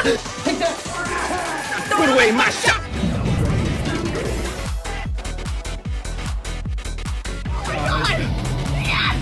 Take that! Throw it away, my shot! Oh my god!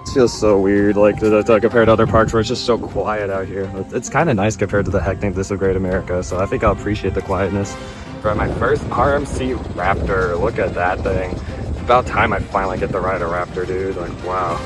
It feels so weird, like compared to other parks where it's just so quiet out here. It's kind of nice compared to the hectic this of Great America, so I think I'll appreciate the quietness. Right, my first RMC Raptor, look at that thing. It's about time I finally get to ride a Raptor, dude. Like, wow.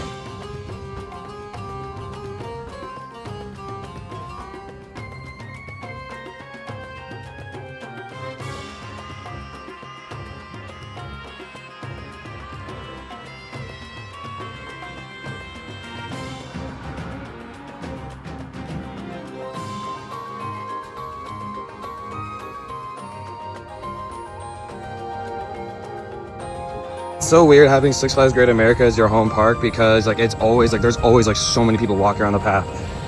It's so weird having Six Flags Great America as your home park because like it's always like there's always like so many people walking around the path.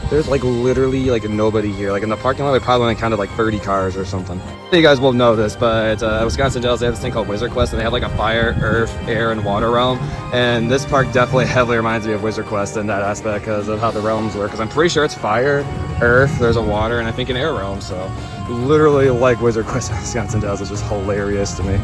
There's like literally like nobody here. Like in the parking lot, we probably only counted like 30 cars or something. You guys won't know this, but Wisconsin Dells, they have this thing called Wizard Quest, and they have like a fire, earth, air, and water realm. And this park definitely heavily reminds me of Wizard Quest in that aspect because of how the realms work. Because I'm pretty sure it's fire, earth, there's a water, and I think an air realm. So literally like Wizard Quest in Wisconsin Dells is just hilarious to me.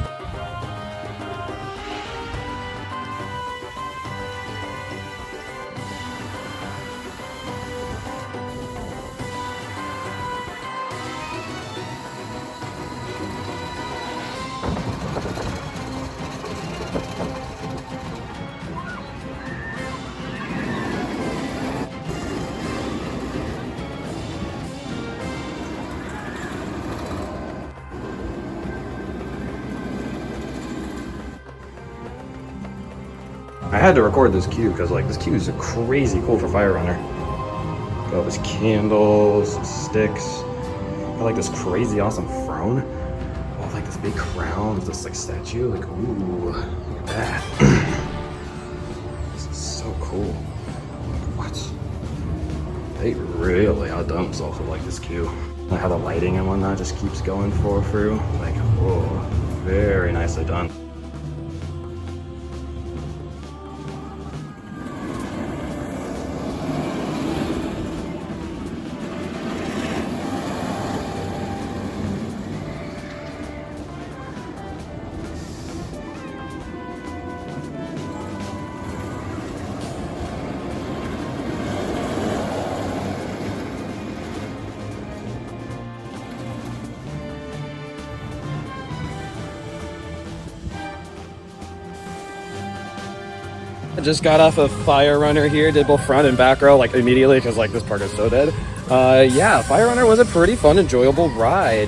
I had to record this queue because like this queue is crazy cool for Fire Runner. Got all these candles, sticks. Got like this crazy awesome throne. Oh, like this big crown with this like statue. Like, ooh, look at that. This is so cool. What? They really outdone themselves with like this queue. And how the lighting and whatnot just keeps going through. Like, whoa, very nicely done. I just got off of Fire Runner here, did both front and back row like immediately because like this park is so dead. Yeah, Fire Runner was a pretty fun, enjoyable ride.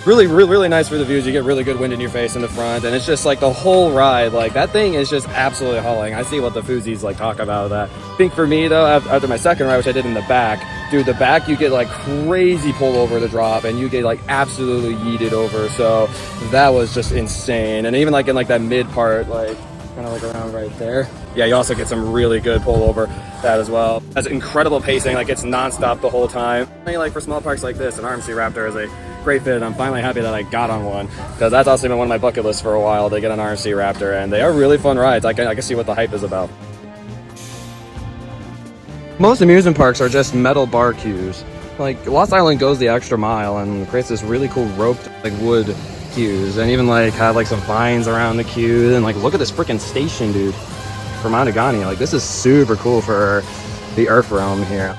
Really nice for the views. You get really good wind in your face in the front, and it's just like the whole ride. Like that thing is just absolutely hauling. I see what the Foozies like talk about that. I think for me though, after my second ride, which I did in the back, dude, the back you get like crazy pull over the drop, and you get like absolutely yeeted over. So that was just insane. And even like in like that mid part, like kind of like around right there. Yeah, you also get some really good pull over that as well. That's incredible pacing, like it's non-stop the whole time. Like for small parks like this, an RMC Raptor is a great fit. I'm finally happy that I got on one because that's also been one of my bucket lists for a while to get an RMC Raptor, and they are really fun rides. I can see what the hype is about. Most amusement parks are just metal bar queues. Like Lost Island goes the extra mile and creates this really cool roped like wood queues, and even like have like some vines around the queue. And like look at this freaking station, dude, for Matugani. Like this is super cool for the Earth realm here.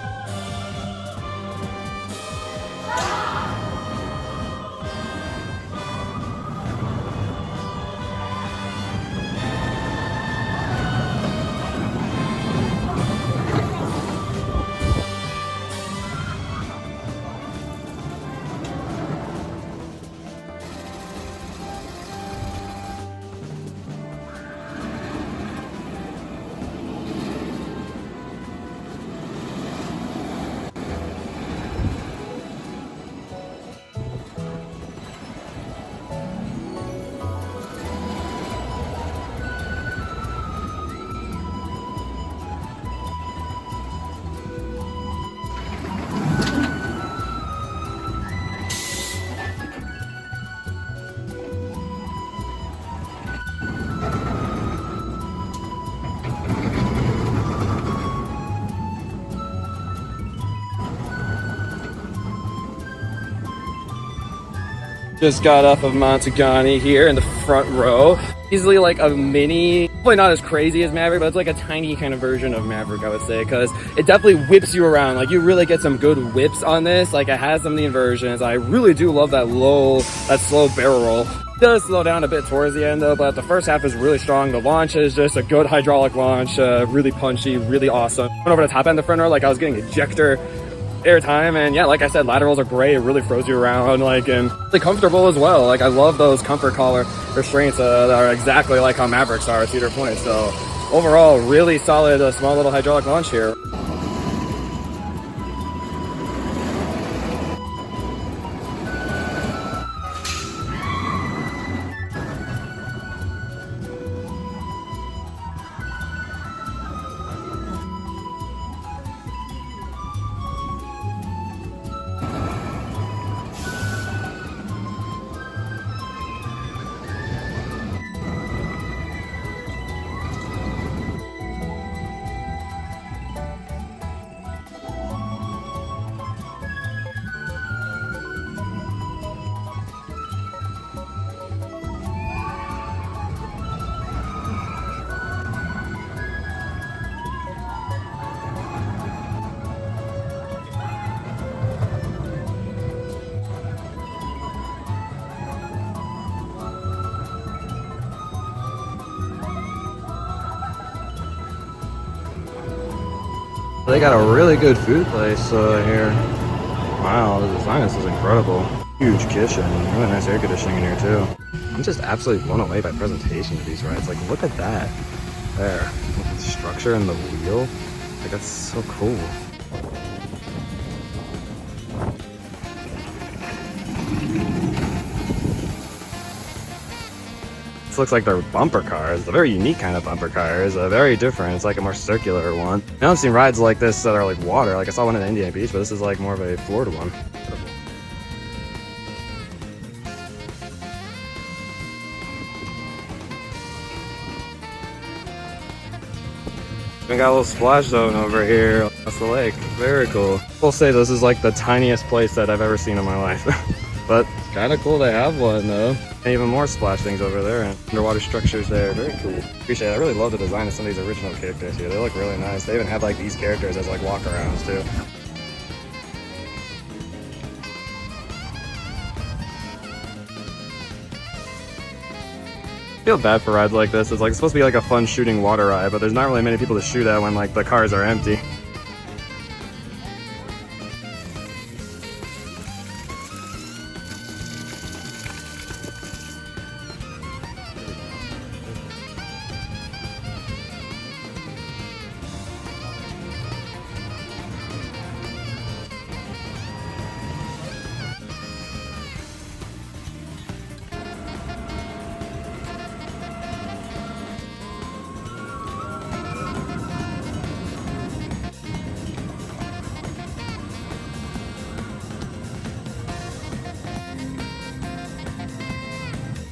Just got off of Matugani here in the front row. Easily like a mini, probably not as crazy as Maverick, but it's like a tiny kind of version of Maverick, I would say, because it definitely whips you around. Like, you really get some good whips on this. Like, it has some of the inversions. I really do love that slow barrel roll. It does slow down a bit towards the end though, but the first half is really strong. The launch is just a good hydraulic launch, really punchy, really awesome. Went over the top end of the front row, like I was getting ejector airtime, and yeah, like I said, laterals are great. It really throws you around, like, and really comfortable as well. Like, I love those comfort collar restraints that are exactly like how Mavericks are at Cedar Point. So overall, really solid, small little hydraulic launch here. They got a really good food place here. Wow, the design is incredible. Huge kitchen, really nice air conditioning in here too. I'm just absolutely blown away by presentation of these rides. Like, look at that there, with the structure and the wheel. Like, that's so cool. This looks like their bumper cars. A very unique kind of bumper cars. Very different. It's like a more circular one. I haven't seen rides like this that are like water. Like, I saw one at Indiana Beach, but this is like more of a Florida one. We got a little splash zone over here. That's the lake. Very cool. We'll say this is like the tiniest place that I've ever seen in my life. But kind of cool to have one though. And even more splash things over there and underwater structures there. Very cool. Appreciate it. I really love the design of some of these original characters here. They look really nice. They even have like these characters as like walk-arounds too. I feel bad for rides like this. It's like supposed to be like a fun shooting water ride, but there's not really many people to shoot at when like the cars are empty.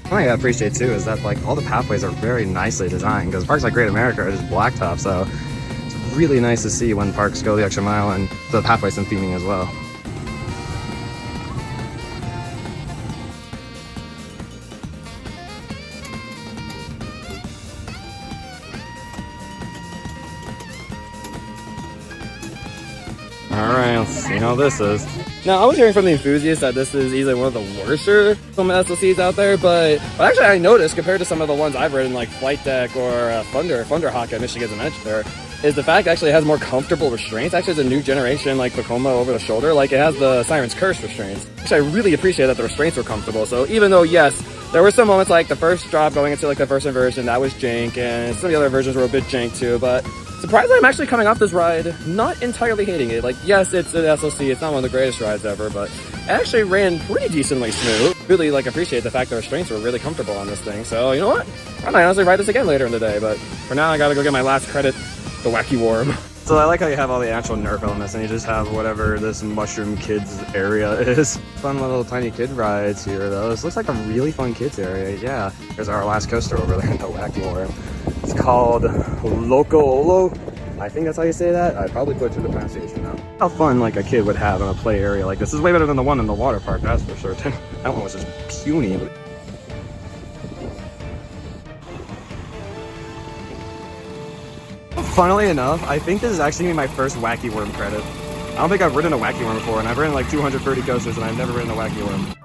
One thing I appreciate too is that like all the pathways are very nicely designed, because parks like Great America are just blacktop, so it's really nice to see when parks go the extra mile and the pathways and theming as well. Alright, let's see how this is. Now, I was hearing from the enthusiasts that this is easily one of the worser film SLCs out there, but actually I noticed compared to some of the ones I've ridden like Flight Deck or Thunder Hawk at Michigan's Adventure there, is the fact it actually has more comfortable restraints. Actually, it's a new generation like Vekoma over the shoulder, like it has the Siren's Curse restraints. Actually, I really appreciate that the restraints were comfortable. So even though, yes, there were some moments like the first drop going into like the first inversion, that was jank, and some of the other versions were a bit jank too, but surprisingly, I'm actually coming off this ride not entirely hating it. Like, yes, it's an SLC, it's not one of the greatest rides ever, but it actually ran pretty decently smooth. Really, like, appreciate the fact the restraints were really comfortable on this thing. So, you know what? I might honestly ride this again later in the day, but for now, I gotta go get my last credit, the Wacky Worm. So I like how you have all the actual Nerf elements and you just have whatever this Mushroom Kids area is. Fun little tiny kid rides here though. This looks like a really fun kids area. Yeah, there's our last coaster over there, the Wacky Worm. It's called Loco Olo. I think that's how you say that. I probably butchered the pronunciation now. How fun like a kid would have in a play area like this. This is way better than the one in the water park, that's for sure. That one was just puny. Funnily enough, I think this is actually gonna be my first Wacky Worm credit. I don't think I've ridden a Wacky Worm before, and I've ridden like 230 coasters, and I've never ridden a Wacky Worm.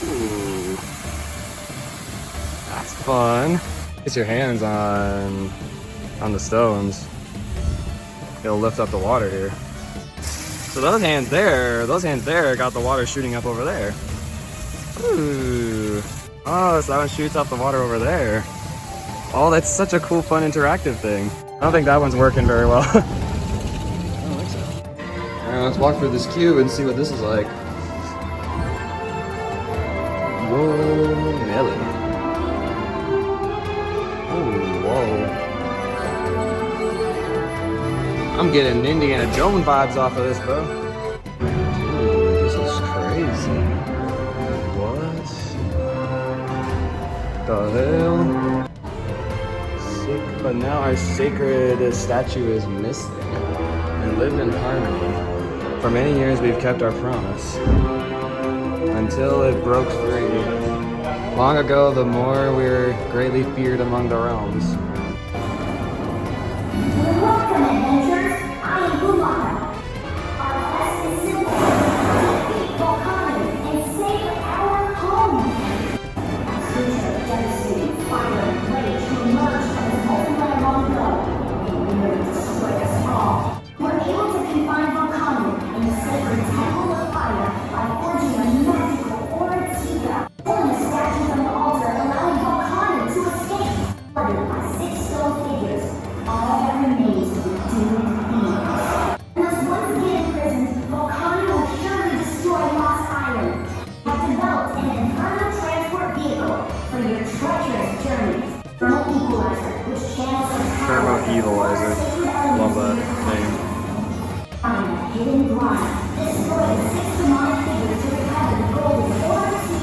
Ooh, that's fun. Get your hands on the stones. It'll lift up the water here. So those hands there got the water shooting up over there. Ooh. Oh, so that one shoots up the water over there. Oh, that's such a cool, fun, interactive thing. I don't think that one's working very well. I don't think so. Alright, let's walk through this cube and see what this is like. Whoa, Nelly. Oh, whoa. I'm getting Indiana Jones vibes off of this, bro. Dude, this is crazy. What the hell? But now our sacred statue is missing and lived in harmony. For many years we've kept our promise until it broke free. Long ago, the more we were greatly feared among the realms. Welcome, adventurers! I am Volkanu. Our quest is simple. Defeat Volkanu and save our home. A creature of devastating fire and rage who emerged from his molten land long ago and nearly destroyed us all. We're able to confine Volkanu in the sacred temple of fire by forging a magical Odyssey, pulling a statue from the altar, allowing Volkanu to escape. Guarded by 6 stone figures, all that remains of the doomed beings. Unless once again imprisoned, Volkanu will surely destroy Lost Island. I've developed an infernal transport vehicle for your treacherous journey. Thermal equalizer, which channels the power Thermal equalizer. Love that name. Find a hidden blind. Destroy the 6 demonic figures to recover the golden Odyssey.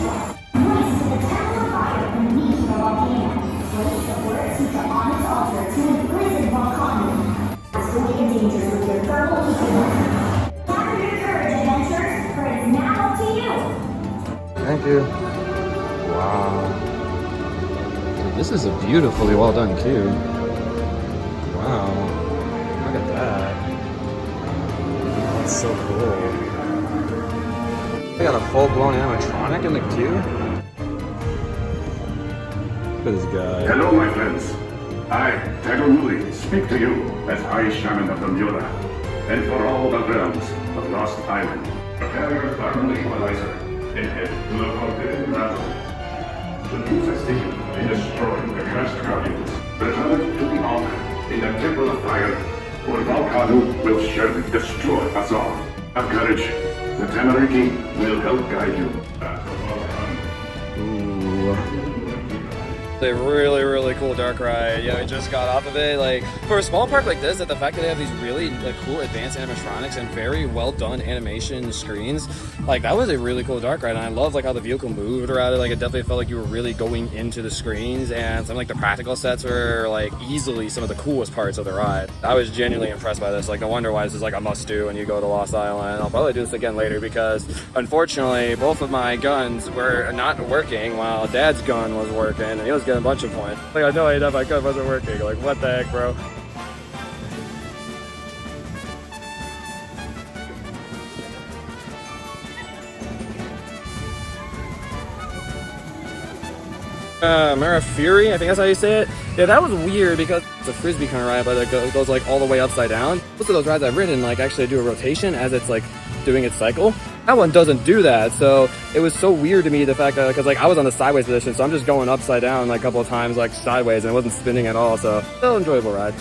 Race to the temple of fire beneath the volcano. Place the Odyssey on its altar to imprison Volkanu. Escape dangers with your thermal equalizer. Gather your courage, adventurers, for it's now up to you. Thank you. Wow. Dude, this is a beautifully well done cube. Wow. Look at that. That's so cool. They got a full-blown animatronic in the cube? Look at this guy. Hello, my friends. I, Tagaruli, speak to you as High Shaman of the Mura, and for all the realms of Lost Island. Prepare your thermal equalizer and head to the forbidden battle. The news has taken in destroying the cursed guardians. Return to the altar in the temple of fire, or Volkanu will surely destroy us all. Have courage. The Temporary King will help guide you back to Volkanu. Ooh. A really, really cool dark ride. Yeah, we just got off of it. Like, for a small park like this, the fact that they have these really cool advanced animatronics and very well done animation screens, like, that was a really cool dark ride. And I love like how the vehicle moved around it. Like, it definitely felt like you were really going into the screens, and some like the practical sets were like easily some of the coolest parts of the ride. I was genuinely impressed by this. Like, no wonder why this is like a must do when you go to Lost Island. I'll probably do this again later because unfortunately both of my guns were not working while Dad's gun was working, and he was getting a bunch of points. Like, I know enough my gun wasn't working. Like, what the heck, bro? Mara Fury, I think that's how you say it. Yeah, that was weird because it's a frisbee kind of ride, but it goes like all the way upside down. Most of those rides I've ridden like actually do a rotation as it's like doing its cycle. That one doesn't do that, so it was so weird to me, the fact that, because like I was on the sideways position, so I'm just going upside down like a couple of times like sideways, and it wasn't spinning at all, so still enjoyable ride.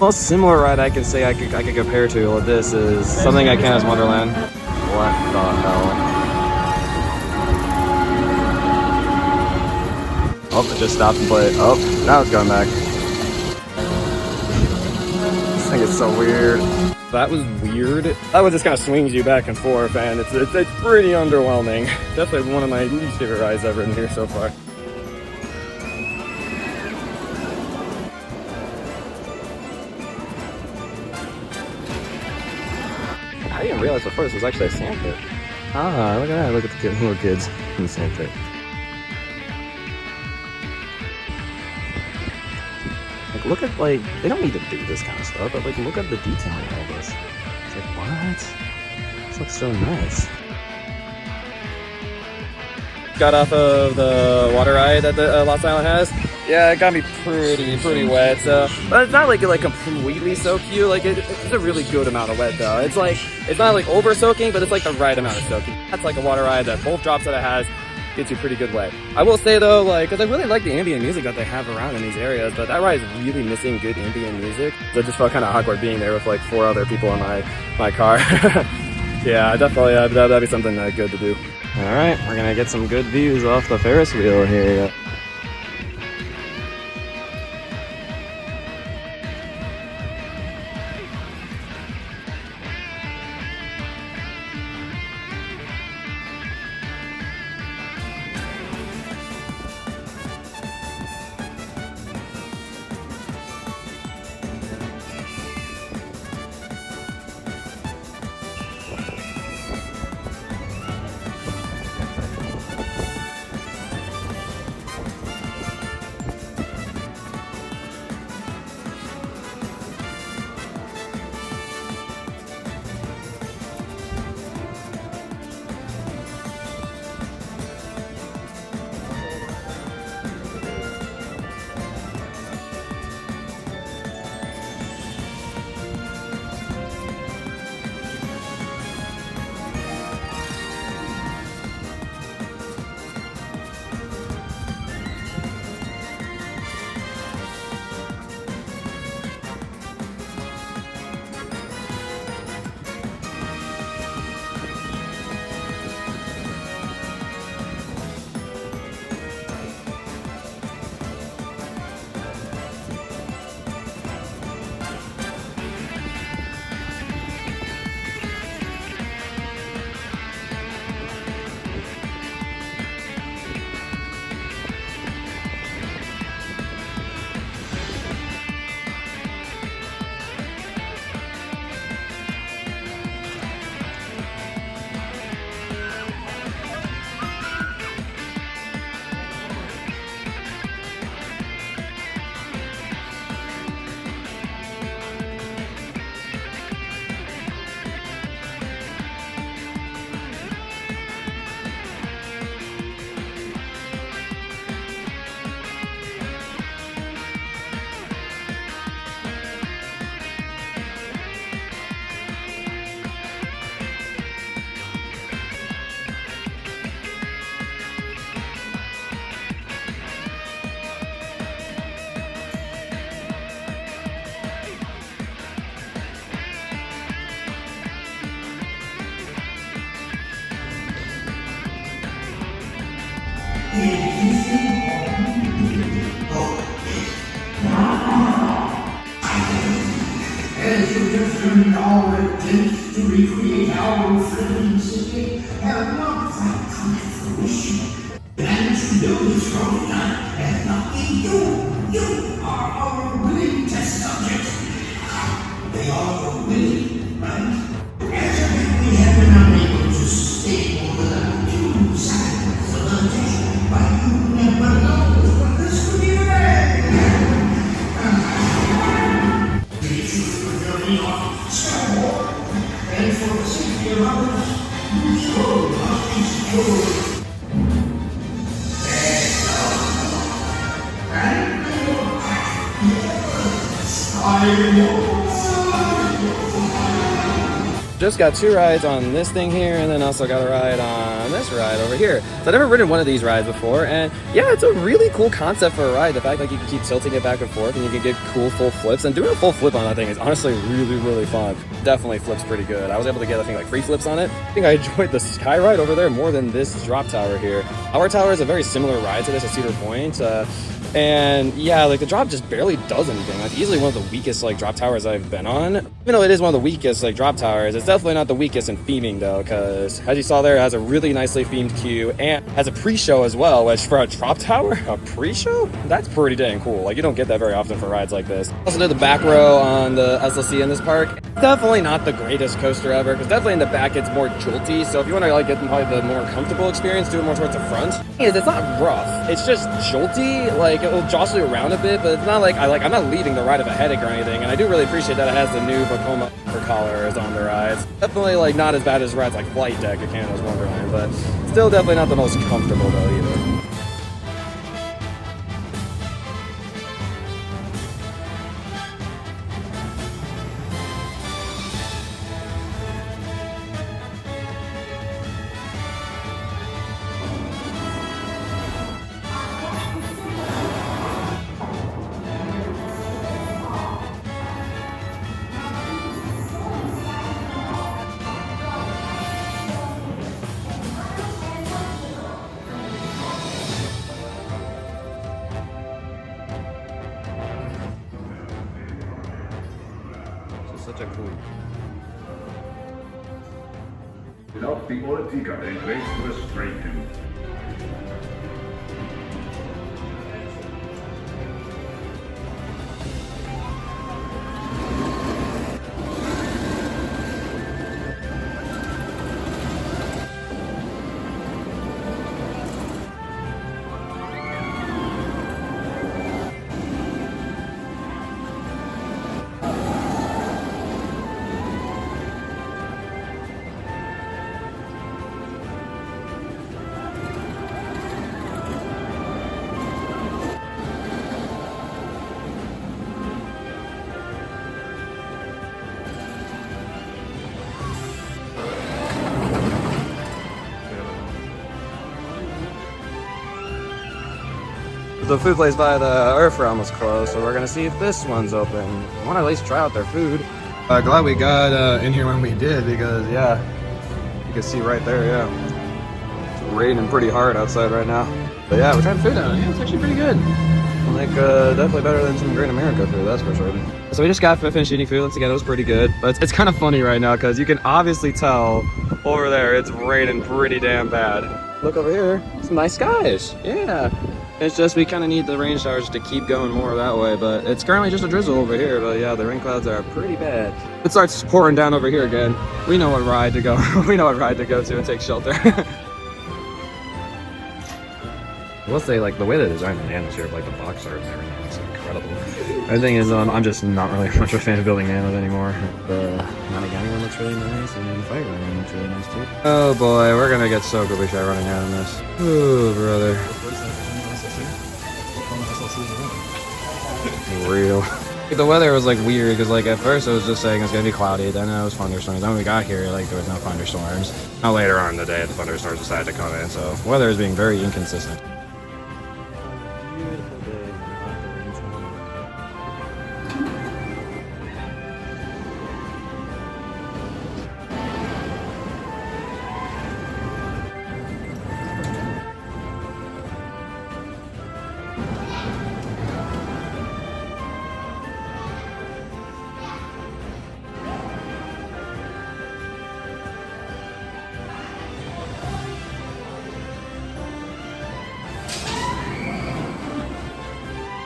Most similar ride I can say I could compare to with this is something I can as Wonderland. What the hell? Oh, it just stopped and played. Oh, now it's going back. This thing is so weird. That was weird. That one just kind of swings you back and forth, and it's pretty underwhelming. Definitely one of my least favorite rides ever in here so far. I didn't realize before this was actually a sand pit. Ah, look at that. Look at the little kids in the sand pit. Like, look at, like, they don't need to do this kind of stuff, but, like, look at the detailing of all this. It's like, what? This looks so nice. Got off of the water ride that the Lost Island has. Yeah, it got me pretty wet. So, but it's not like completely soak you. Like it's a really good amount of wet though. It's like it's not like over soaking, but it's like the right amount of soaking. That's like a water ride that both drops that it has gets you pretty good wet. I will say though, like, because I really like the ambient music that they have around in these areas, but that ride is really missing good ambient music. So it just felt kind of awkward being there with like 4 other people in my car. Yeah, definitely that'd be something good to do. All right, we're gonna get some good views off the Ferris wheel here. As you have learned, our attempts to recreate our flipping city have not quite come to fruition. And to know this from that has not been you. You are our willing test subjects. They are willing, right? As of yet, we have been unable to stay more than 2 seconds of attention, but you never know what this could be today. And for the safety of others, you sure must be secure. And yes, I know. Just got 2 rides on this thing here, and then also got a ride on this ride over here. So I've never ridden one of these rides before, and yeah, it's a really cool concept for a ride. The fact that you can keep tilting it back and forth, and you can get cool full flips, and doing a full flip on that thing is honestly really fun. Definitely flips pretty good. I was able to get, I think, like 3 flips on it. I think I enjoyed the sky ride over there more than this drop tower here. Our tower is a very similar ride to this at Cedar Point. And yeah, like the drop just barely does anything. Like easily one of the weakest like drop towers I've been on. Even though it is one of the weakest like drop towers, it's definitely not the weakest in theming though, because as you saw there, it has a really nicely themed queue and has a pre-show as well, which for a drop tower, a pre-show? That's pretty dang cool. Like you don't get that very often for rides like this. Also did the back row on the SLC in this park. Definitely not the greatest coaster ever, because definitely in the back it's more jolty. So if you want to like get probably the more comfortable experience, do it more towards the front. It's not rough. It's just jolty. Like it'll jostle you around a bit, but it's not like I'm not leaving the ride with a headache or anything. And I do really appreciate that it has the new Volkanu for collars on the rides. Definitely like not as bad as rides like Flight Deck or Canada's Wonderland, but still definitely not the most comfortable though either. Such a cool. Without the Ortica, they race to a straight him. The food place by the Earth Realm was closed, so we're gonna see if this one's open. I want to at least try out their food. Glad we got in here when we did, because yeah, you can see right there, yeah, it's raining pretty hard outside right now. But yeah, we're trying food out. Yeah, it's actually pretty good. Like definitely better than some Great America food, that's for sure. So we just got finished eating food. Once again, it was pretty good, but it's kind of funny right now because you can obviously tell over there it's raining pretty damn bad. Look over here, some nice skies. Yeah. It's just we kind of need the rain showers to keep going more that way, but it's currently just a drizzle over here. But yeah, the rain clouds are pretty bad. It starts pouring down over here again. We know what ride to go. We know what ride to go to and take shelter. I will say, like, the way they designed the nanos here, like the box art and everything, it's incredible. The thing is, I'm just not really much of a fan of building nanos anymore. The Matugani one looks really nice, and the Fire one looks really nice too. Oh boy, we're gonna get so good we try running out on this. Oh brother. Real. The weather was like weird because like at first it was just saying it's gonna be cloudy, then it was thunderstorms. Then when we got here, like there was no thunderstorms. Now later on in the day, the thunderstorms decided to come in, so weather is being very inconsistent.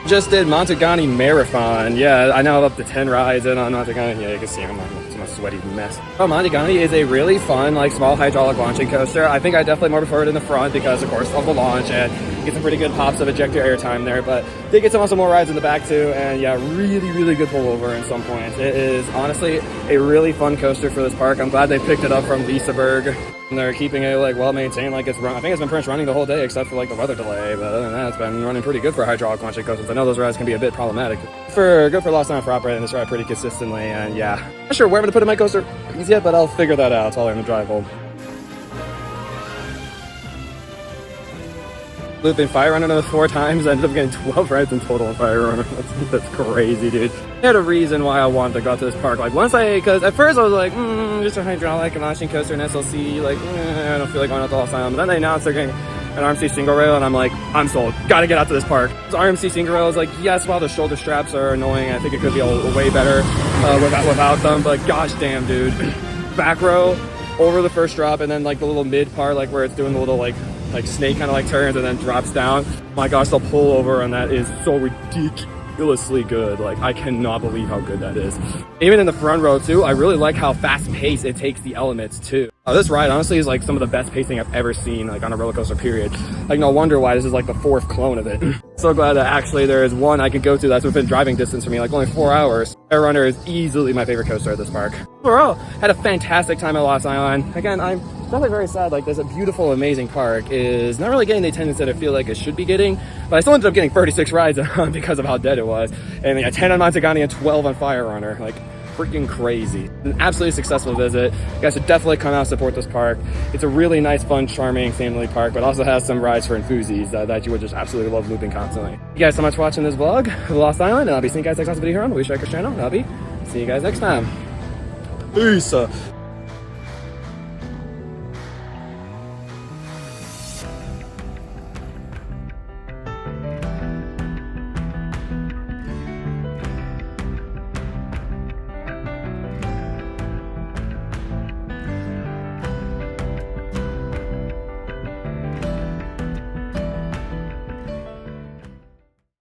Just did Matugani Marathon. Yeah, I now have up to 10 rides in on Matugani. Yeah, you can see I'm a sweaty mess. Oh, Matugani is a really fun, like, small hydraulic launching coaster. I think I definitely more prefer it in the front because, of course, of the launch. And Get some pretty good pops of ejector air time there, but did get some more rides in the back too, and yeah, really good pullover in some points. It is honestly a really fun coaster for this park. I'm glad they picked it up from Liseberg, and they're keeping it like well maintained, like it's run. I think it's been pretty much running the whole day except for like the weather delay, but other than that, it's been running pretty good for hydraulic launching coasters. I know those rides can be a bit problematic. Good for Lost Island for operating this ride pretty consistently, and yeah, not sure where I'm gonna put in my coaster yet, but I'll figure that out while I'm in the drive home. Looping Fire Runner another 4 times. I ended up getting 12 rides in total on Fire Runner. That's crazy, dude. I had a reason why I wanted to go to this park. Like because at first I was like, just a hydraulic and launching coaster and SLC. Like, I don't feel like going out to Lost Island. But then they announced they're getting an RMC single rail, and I'm like, I'm sold. Gotta get out to this park. So RMC single rail is like, yes, while the shoulder straps are annoying, I think it could be a way better without them. But gosh damn, dude, back row over the first drop, and then like the little mid part, like where it's doing the little like snake kind of like turns and then drops down. My gosh, the pullover on that is so ridiculously good. Like, I cannot believe how good that is. Even in the front row too, I really like how fast paced it takes the elements too. This ride honestly is like some of the best pacing I've ever seen, like on a roller coaster period. Like, no wonder why this is like the 4th clone of it. So glad that actually there is one I can go to that's within driving distance for me, like only 4 hours. Fire Runner is easily my favorite coaster at this park. Overall, had a fantastic time at Lost Island. Again, I'm definitely very sad. Like, there's a beautiful, amazing park is not really getting the attendance that I feel like it should be getting, but I still ended up getting 36 rides because of how dead it was. And yeah, 10 on Matugani and 12 on Fire Runner. Like, freaking crazy. An absolutely successful visit. You guys should definitely come out and support this park. It's a really nice, fun, charming family park, but also has some rides for enthusiasts that you would just absolutely love looping constantly. Thank you guys so much for watching this vlog of Lost Island, and I'll be seeing you guys next video here on the WeStrikers channel, and I'll be seeing you guys next time. Peace.